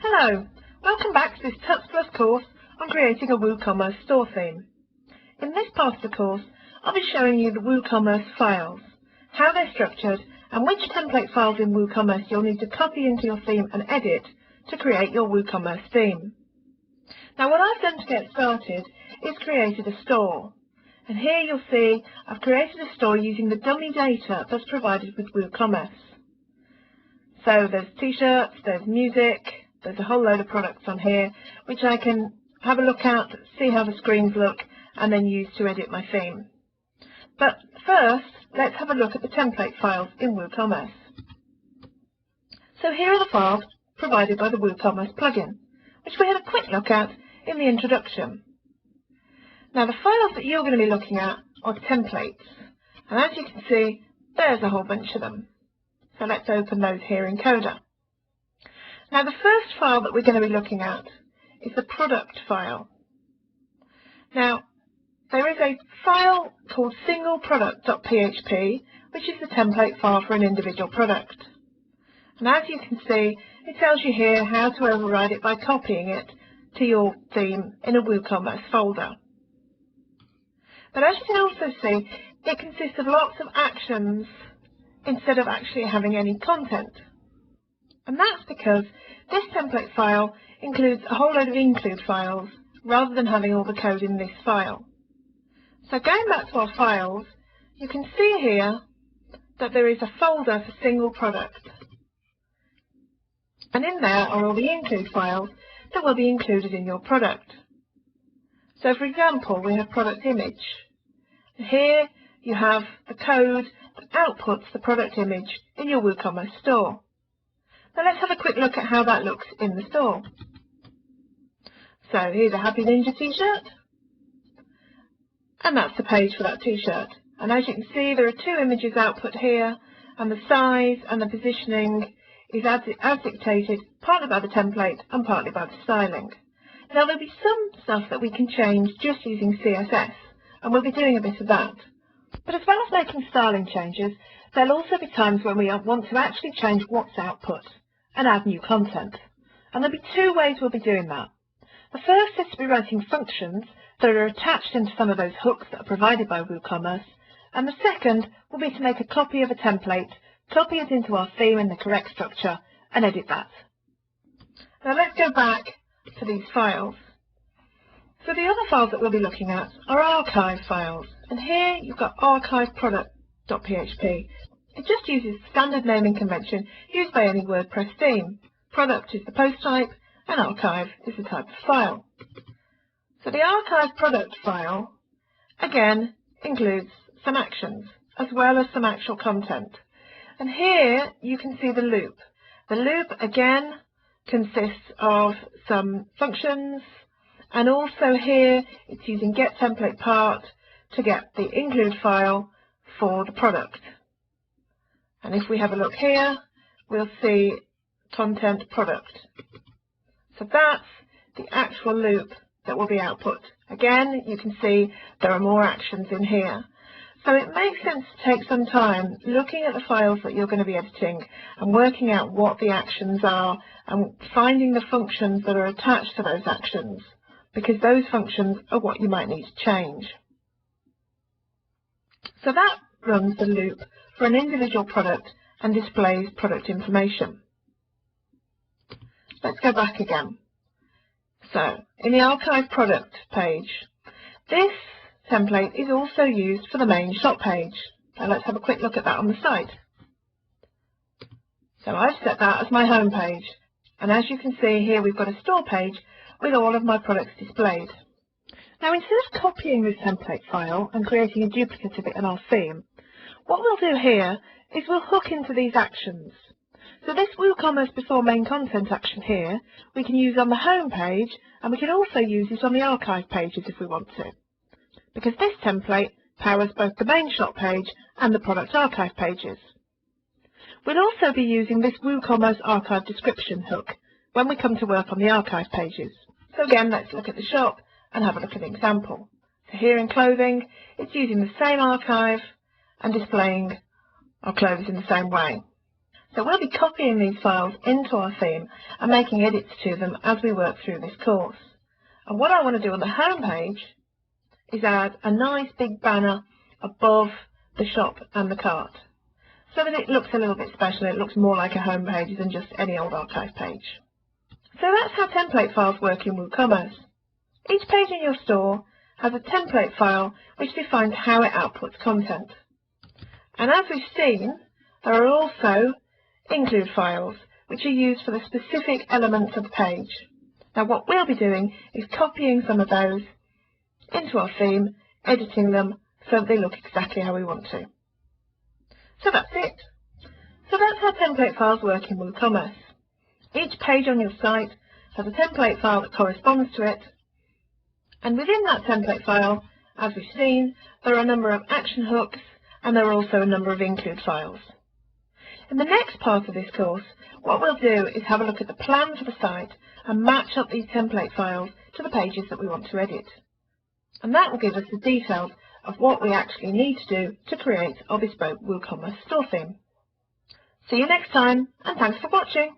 Hello, welcome back to this Tuts+ course on creating a WooCommerce store theme. In this part of the course, I'll be showing you the WooCommerce files, how they're structured, and which template files in WooCommerce you'll need to copy into your theme and edit to create your WooCommerce theme. Now what I've done to get started is created a store. And here you'll see I've created a store using the dummy data that's provided with WooCommerce. So there's t-shirts, there's music, there's a whole load of products on here which I can have a look at, see how the screens look, and then use to edit my theme. But first, let's have a look at the template files in WooCommerce. So here are the files provided by the WooCommerce plugin, which we had a quick look at in the introduction. Now the files that you're going to be looking at are templates, and as you can see, there's a whole bunch of them. So let's open those here in Coda. Now the first file that we're going to be looking at is the product file. Now there is a file called singleproduct.php, which is the template file for an individual product. And as you can see, it tells you here how to override it by copying it to your theme in a WooCommerce folder. But as you can also see, it consists of lots of actions instead of actually having any content. And that's because this template file includes a whole load of include files rather than having all the code in this file. So going back to our files, you can see here that there is a folder for single product. And in there are all the include files that will be included in your product. So for example, we have product image. Here you have the code that outputs the product image in your WooCommerce store. Now let's have a quick look at how that looks in the store. So here's a Happy Ninja t-shirt, and that's the page for that t-shirt. And as you can see, there are two images output here, and the size and the positioning is as dictated, partly by the template and partly by the styling. Now there'll be some stuff that we can change just using CSS, and we'll be doing a bit of that. But as well as making styling changes, there'll also be times when we want to actually change what's output and add new content. And there'll be two ways we'll be doing that. The first is to be writing functions that are attached into some of those hooks that are provided by WooCommerce, and the second will be to make a copy of a template, copy it into our theme in the correct structure, and edit that. Now let's go back to these files. So the other files that we'll be looking at are archive files, and here you've got archiveproduct.php. It just uses the standard naming convention used by any WordPress theme. Product is the post type, and archive is the type of file. So the archive product file, again, includes some actions, as well as some actual content. And here you can see the loop. The loop, again, consists of some functions, and also here it's using getTemplatePart to get the include file for the product. And if we have a look here, we'll see content product. So that's the actual loop that will be output. Again, you can see there are more actions in here. So it makes sense to take some time looking at the files that you're going to be editing and working out what the actions are and finding the functions that are attached to those actions, because those functions are what you might need to change. So that runs the loop for an individual product and displays product information. Let's go back again. So in the archive product page, this template is also used for the main shop page. Now let's have a quick look at that on the site. So I've set that as my home page, and as you can see here we've got a store page with all of my products displayed. Now instead of copying this template file and creating a duplicate of it in our theme, what we'll do here is we'll hook into these actions. So this WooCommerce before main content action here, we can use on the home page, and we can also use it on the archive pages if we want to, because this template powers both the main shop page and the product archive pages. We'll also be using this WooCommerce archive description hook when we come to work on the archive pages. So again, let's look at the shop and have a look at an example. So here in clothing, it's using the same archive and displaying our clothes in the same way. So we'll be copying these files into our theme and making edits to them as we work through this course. And what I want to do on the home page is add a nice big banner above the shop and the cart, so that it looks a little bit special. It looks more like a home page than just any old archive page. So that's how template files work in WooCommerce. Each page in your store has a template file which defines how it outputs content. And as we've seen, there are also include files which are used for the specific elements of the page. Now what we'll be doing is copying some of those into our theme, editing them so that they look exactly how we want to. So that's it. So that's how template files work in WooCommerce. Each page on your site has a template file that corresponds to it, and within that template file, as we've seen, there are a number of action hooks and there are also a number of include files. In the next part of this course, what we'll do is have a look at the plan for the site and match up these template files to the pages that we want to edit. And that will give us the details of what we actually need to do to create our bespoke WooCommerce store theme. See you next time, and thanks for watching.